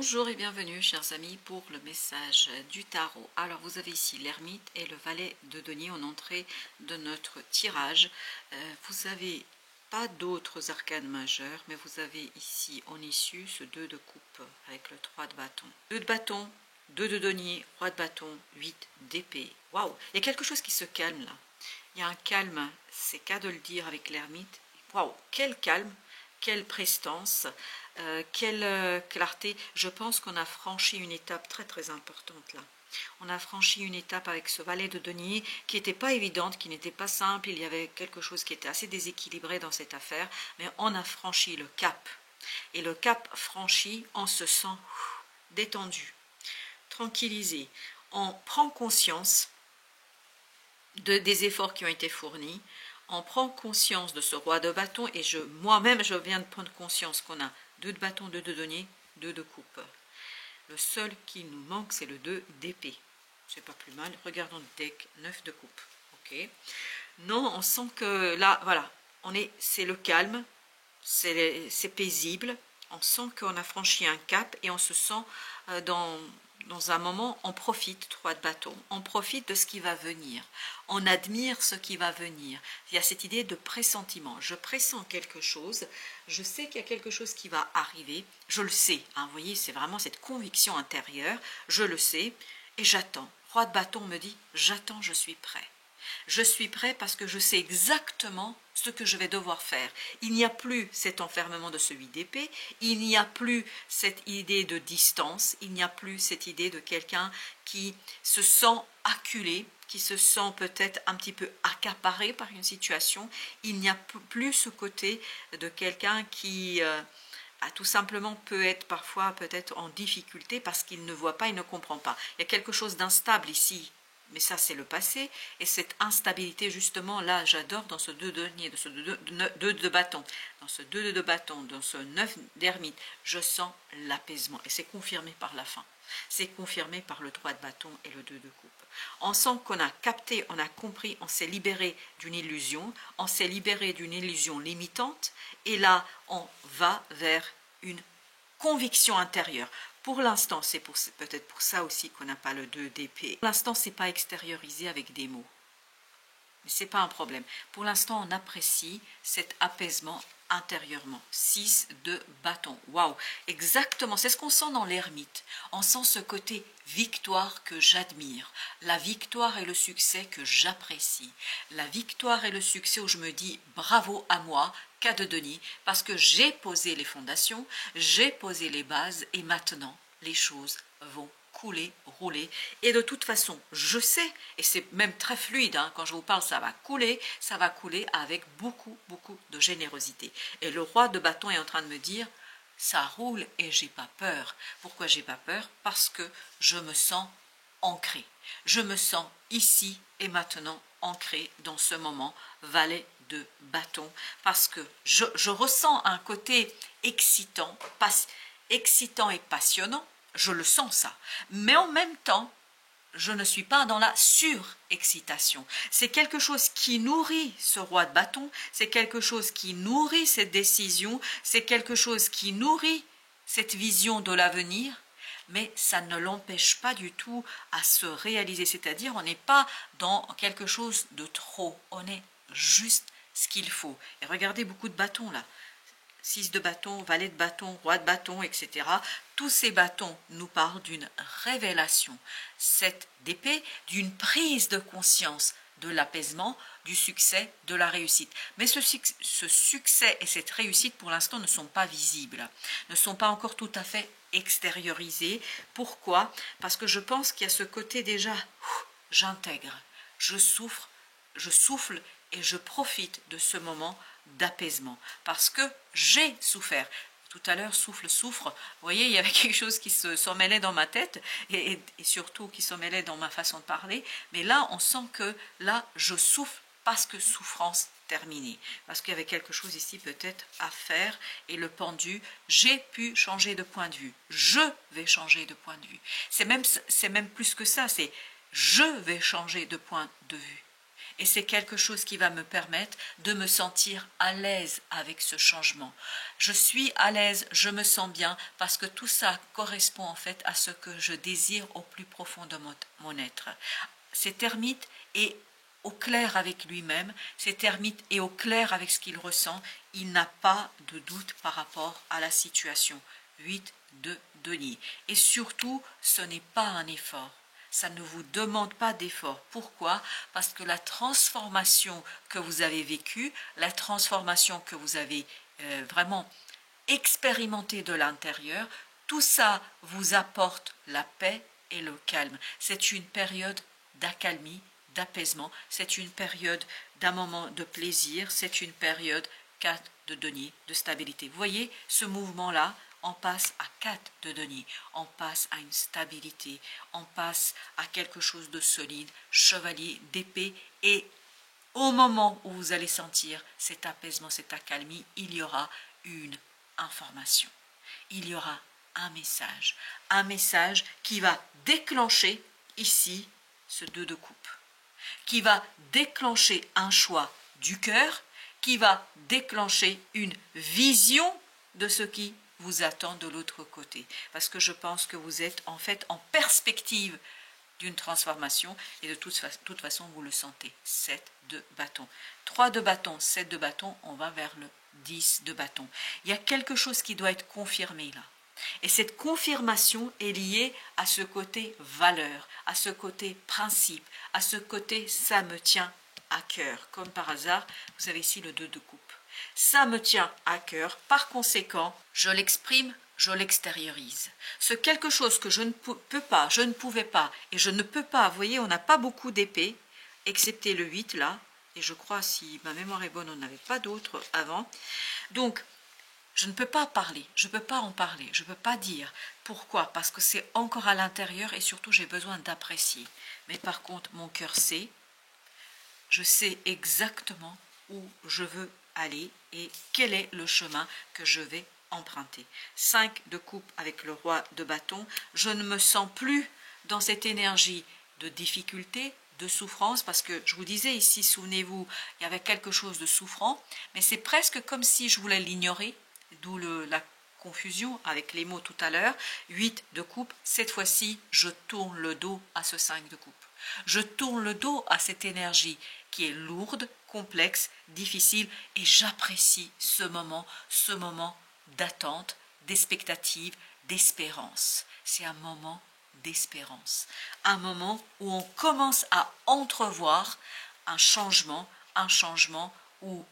Bonjour et bienvenue chers amis pour le message du tarot. Alors vous avez ici l'ermite et le valet de denier en entrée de notre tirage. Vous n'avez pas d'autres arcanes majeures, mais vous avez ici en issue ce 2 de coupe avec le 3 de bâton. 2 de bâton, 2 de denier, roi de bâton, 8 d'épée. Waouh, il y a quelque chose qui se calme là. Il y a un calme, c'est qu'à de le dire avec l'ermite. Waouh, quel calme, quelle prestance. Quelle clarté. Je pense qu'on a franchi une étape très importante là. On a franchi une étape avec ce valet de denier qui n'était pas évidente, qui n'était pas simple. Il y avait quelque chose qui était assez déséquilibré dans cette affaire, mais on a franchi le cap. Et le cap franchi, on se sent détendu, tranquillisé. On prend conscience des efforts qui ont été fournis. On prend conscience de ce roi de bâton et moi-même je viens de prendre conscience qu'on a 2 de bâton, 2 de denier, 2 de coupe. Le seul qui nous manque c'est le 2 d'épée. C'est pas plus mal. Regardons le deck, 9 de coupe. Ok. Non, on sent que là, voilà, c'est le calme, c'est paisible. On sent qu'on a franchi un cap et on se sent dans un moment, on profite, 3 de bâton, on profite de ce qui va venir, on admire ce qui va venir. Il y a cette idée de pressentiment, je pressens quelque chose, je sais qu'il y a quelque chose qui va arriver, je le sais, hein, vous voyez, c'est vraiment cette conviction intérieure, je le sais, et j'attends. Roi de bâton me dit, j'attends, je suis prêt. Je suis prêt parce que je sais exactement ce que je vais devoir faire. Il n'y a plus cet enfermement de celui d'épée, il n'y a plus cette idée de distance, il n'y a plus cette idée de quelqu'un qui se sent acculé, qui se sent peut-être un petit peu accaparé par une situation. Il n'y a plus ce côté de quelqu'un qui tout simplement peut être parfois peut-être en difficulté parce qu'il ne voit pas, il ne comprend pas. Il y a quelque chose d'instable ici. Mais ça, c'est le passé. Et cette instabilité, justement, là, j'adore dans ce 2 de denier, dans ce 2 de bâton, dans ce 2 de bâton, dans ce 9 d'ermite, je sens l'apaisement. Et c'est confirmé par la fin. C'est confirmé par le 3 de bâton et le 2 de coupe. On sent qu'on a capté, on a compris, on s'est libéré d'une illusion, on s'est libéré d'une illusion limitante. Et là, on va vers une conviction intérieure. Pour l'instant, c'est peut-être pour ça aussi qu'on n'a pas le 2 d'épée. Pour l'instant, ce n'est pas extériorisé avec des mots. Mais ce n'est pas un problème. Pour l'instant, on apprécie cet apaisement intérieurement. 6 de bâton. Waouh! Exactement, c'est ce qu'on sent dans l'ermite. On sent ce côté victoire que j'admire. La victoire et le succès que j'apprécie. La victoire et le succès où je me dis bravo à moi, cas de Denis, parce que j'ai posé les fondations, j'ai posé les bases et maintenant les choses vont couler, rouler. Et de toute façon, je sais, et c'est même très fluide, hein, quand je vous parle, ça va couler avec beaucoup de générosité. Et le roi de bâton est en train de me dire, ça roule et j'ai pas peur. Pourquoi j'ai pas peur? Parce que je me sens ancré. Je me sens ici et maintenant ancré dans ce moment, valet de bâton, parce que je ressens un côté excitant et passionnant, je le sens ça, mais en même temps, je ne suis pas dans la surexcitation. C'est quelque chose qui nourrit ce roi de bâton, c'est quelque chose qui nourrit cette décision, c'est quelque chose qui nourrit cette vision de l'avenir, mais ça ne l'empêche pas du tout à se réaliser, c'est-à-dire on n'est pas dans quelque chose de trop, on est juste ce qu'il faut. Et regardez beaucoup de bâtons là, 6 de bâton, valet de bâton, roi de bâton, etc. Tous ces bâtons nous parlent d'une révélation, 7 d'épée, d'une prise de conscience de l'apaisement, du succès, de la réussite. Mais ce succès et cette réussite, pour l'instant, ne sont pas visibles, ne sont pas encore tout à fait extériorisés. Pourquoi? Parce que je pense qu'il y a ce côté déjà, j'intègre, je souffle et je profite de ce moment d'apaisement, parce que j'ai souffert. Tout à l'heure, souffle, souffre, vous voyez, il y avait quelque chose qui s'en mêlait dans ma tête, et surtout qui s'en mêlait dans ma façon de parler, mais là, on sent que là, je souffle parce que souffrance terminée, parce qu'il y avait quelque chose ici peut-être à faire, et le pendu, j'ai pu changer de point de vue, je vais changer de point de vue. C'est même plus que ça, c'est je vais changer de point de vue. Et c'est quelque chose qui va me permettre de me sentir à l'aise avec ce changement. Je suis à l'aise, je me sens bien parce que tout ça correspond en fait à ce que je désire au plus profond de mon être. Cet ermite est au clair avec lui-même, cet ermite est au clair avec ce qu'il ressent, il n'a pas de doute par rapport à la situation. 8 de denier. Et surtout, ce n'est pas un effort. Ça ne vous demande pas d'effort. Pourquoi? Parce que la transformation que vous avez vécue, la transformation que vous avez vraiment expérimentée de l'intérieur, tout ça vous apporte la paix et le calme. C'est une période d'accalmie, d'apaisement, c'est une période d'un moment de plaisir, c'est une période 4 de denier, de stabilité. Vous voyez, ce mouvement-là, on passe à 4 de denier, on passe à une stabilité, on passe à quelque chose de solide, chevalier d'épée, et au moment où vous allez sentir cet apaisement, cette accalmie, il y aura une information, il y aura un message qui va déclencher ici ce 2 de coupe, qui va déclencher un choix du cœur, qui va déclencher une vision de ce qui vous attend de l'autre côté. Parce que je pense que vous êtes en fait en perspective d'une transformation et de toute façon vous le sentez. 7 de bâton. 3 de bâton, 7 de bâton, on va vers le 10 de bâton. Il y a quelque chose qui doit être confirmé là. Et cette confirmation est liée à ce côté valeur, à ce côté principe, à ce côté ça me tient à cœur. Comme par hasard, vous avez ici le 2 de coupe. Ça me tient à cœur, par conséquent, je l'exprime, je l'extériorise. Ce quelque chose que je ne peux pas, je ne pouvais pas, et je ne peux pas, vous voyez, on n'a pas beaucoup d'épées, excepté le 8 là, et je crois, si ma mémoire est bonne, on n'avait pas d'autres avant. Donc, je ne peux pas parler, je ne peux pas en parler, je ne peux pas dire. Pourquoi? Parce que c'est encore à l'intérieur et surtout j'ai besoin d'apprécier. Mais par contre, mon cœur sait, je sais exactement où je veux aller et quel est le chemin que je vais emprunter. 5 de coupe avec le roi de bâton, je ne me sens plus dans cette énergie de difficulté, de souffrance, parce que je vous disais ici, souvenez-vous, il y avait quelque chose de souffrant, mais c'est presque comme si je voulais l'ignorer, d'où la confusion avec les mots tout à l'heure. 8 de coupe, cette fois-ci, je tourne le dos à ce 5 de coupe. Je tourne le dos à cette énergie qui est lourde, complexe, difficile, et j'apprécie ce moment d'attente, d'expectative, d'espérance. C'est un moment d'espérance, un moment où on commence à entrevoir un changement où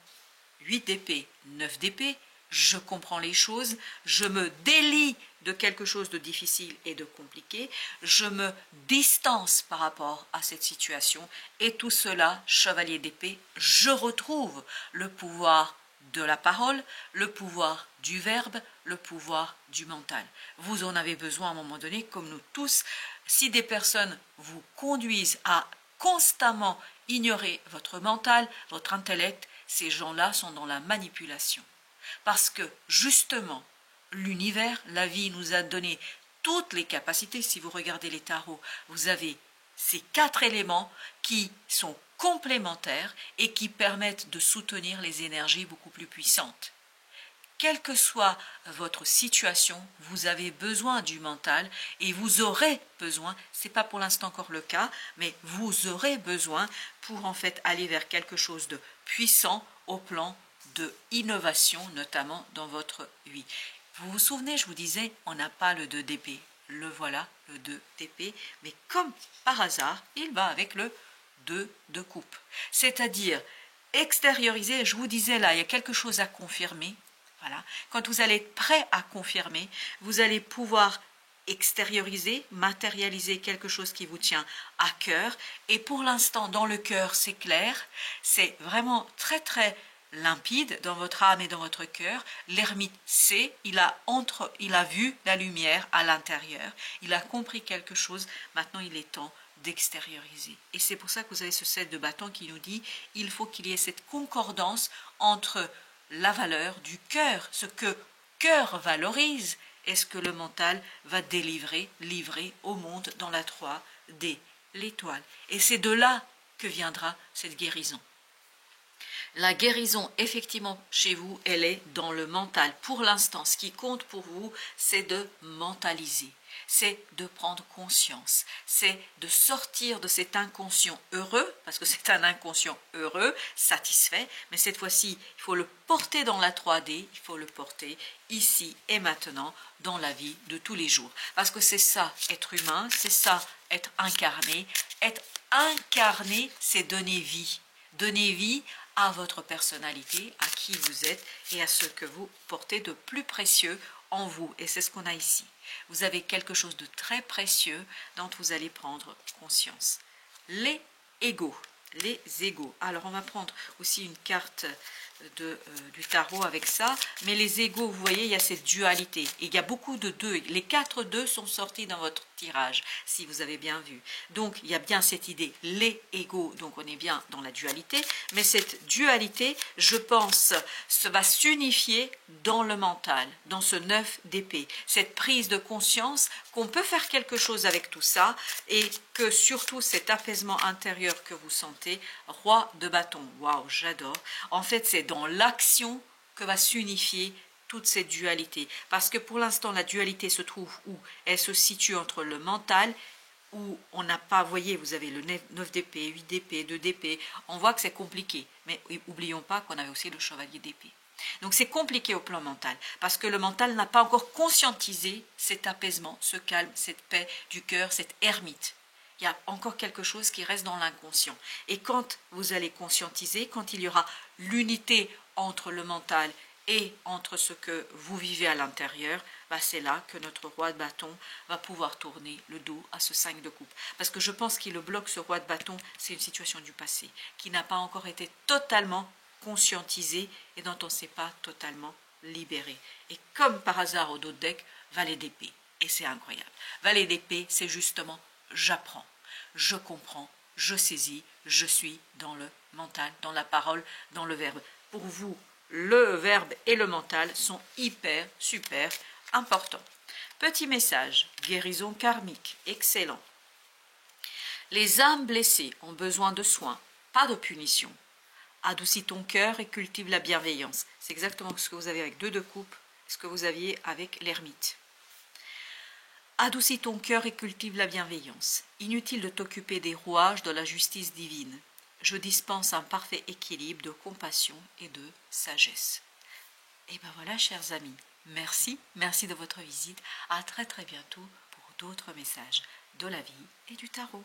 8 d'épée, 9 d'épée, je comprends les choses, je me délie de quelque chose de difficile et de compliqué, je me distance par rapport à cette situation, et tout cela, chevalier d'épée, je retrouve le pouvoir de la parole, le pouvoir du verbe, le pouvoir du mental. Vous en avez besoin à un moment donné, comme nous tous. Si des personnes vous conduisent à constamment ignorer votre mental, votre intellect, ces gens-là sont dans la manipulation. Parce que justement, l'univers, la vie nous a donné toutes les capacités. Si vous regardez les tarots, vous avez ces 4 éléments qui sont complémentaires et qui permettent de soutenir les énergies beaucoup plus puissantes. Quelle que soit votre situation, vous avez besoin du mental et vous aurez besoin, ce n'est pas pour l'instant encore le cas, mais vous aurez besoin pour en fait aller vers quelque chose de puissant au plan de innovation, notamment dans votre vie. Vous vous souvenez, je vous disais, on n'a pas le 2 d'épée. Le voilà, le 2 d'épée, mais comme par hasard, il va avec le 2 de coupe. C'est-à-dire extérioriser, je vous disais là, il y a quelque chose à confirmer. Voilà. Quand vous allez être prêt à confirmer, vous allez pouvoir extérioriser, matérialiser quelque chose qui vous tient à cœur. Et pour l'instant, dans le cœur, c'est clair, c'est vraiment très très limpide dans votre âme et dans votre cœur. L'ermite sait, il a vu la lumière à l'intérieur, il a compris quelque chose, maintenant il est temps d'extérioriser. Et c'est pour ça que vous avez ce 7 de bâton qui nous dit il faut qu'il y ait cette concordance entre la valeur du cœur, ce que cœur valorise, et ce que le mental va livrer au monde dans la 3D, l'étoile. Et c'est de là que viendra cette guérison. La guérison, effectivement, chez vous, elle est dans le mental. Pour l'instant, ce qui compte pour vous, c'est de mentaliser, c'est de prendre conscience, c'est de sortir de cet inconscient heureux, parce que c'est un inconscient heureux, satisfait, mais cette fois-ci, il faut le porter dans la 3D, il faut le porter ici et maintenant dans la vie de tous les jours. Parce que c'est ça, être humain, c'est ça, être incarné. Être incarné, c'est donner vie. Donner vie à votre personnalité, à qui vous êtes et à ce que vous portez de plus précieux en vous. Et c'est ce qu'on a ici. Vous avez quelque chose de très précieux dont vous allez prendre conscience. Les égos. Les égos. Alors on va prendre aussi une carte du tarot avec ça, mais les égos, vous voyez, il y a cette dualité, et il y a beaucoup de deux, les 4 deux sont sortis dans votre tirage, si vous avez bien vu, donc il y a bien cette idée, les égos, donc on est bien dans la dualité, mais cette dualité, je pense, va s'unifier dans le mental, dans ce 9 d'épée, cette prise de conscience qu'on peut faire quelque chose avec tout ça, et que surtout cet apaisement intérieur que vous sentez, roi de bâton, waouh, j'adore, en fait c'est dans l'action que va s'unifier toute cette dualité. Parce que pour l'instant, la dualité se trouve où? Elle se situe entre le mental, où on n'a pas, vous voyez, vous avez le 9 d'épée, 8 d'épée, 2 d'épée. On voit que c'est compliqué. Mais n'oublions pas qu'on avait aussi le chevalier d'épée. Donc c'est compliqué au plan mental, parce que le mental n'a pas encore conscientisé cet apaisement, ce calme, cette paix du cœur, cette ermite. Il y a encore quelque chose qui reste dans l'inconscient. Et quand vous allez conscientiser, quand il y aura l'unité entre le mental et entre ce que vous vivez à l'intérieur, bah c'est là que notre roi de bâton va pouvoir tourner le dos à ce 5 de coupe. Parce que je pense qu'il le bloque, ce roi de bâton, c'est une situation du passé, qui n'a pas encore été totalement conscientisée et dont on ne s'est pas totalement libéré. Et comme par hasard au dos de deck, valet d'épée. Et c'est incroyable. Valet d'épée, c'est justement j'apprends, je comprends, je saisis, je suis dans le mental, dans la parole, dans le verbe. Pour vous, le verbe et le mental sont hyper, super importants. Petit message, guérison karmique, excellent. Les âmes blessées ont besoin de soins, pas de punition. Adoucis ton cœur et cultive la bienveillance. C'est exactement ce que vous avez avec 2 de coupe, ce que vous aviez avec l'ermite. Adoucis ton cœur et cultive la bienveillance. Inutile de t'occuper des rouages de la justice divine. Je dispense un parfait équilibre de compassion et de sagesse. Et ben voilà, chers amis, merci de votre visite. À très bientôt pour d'autres messages de la vie et du tarot.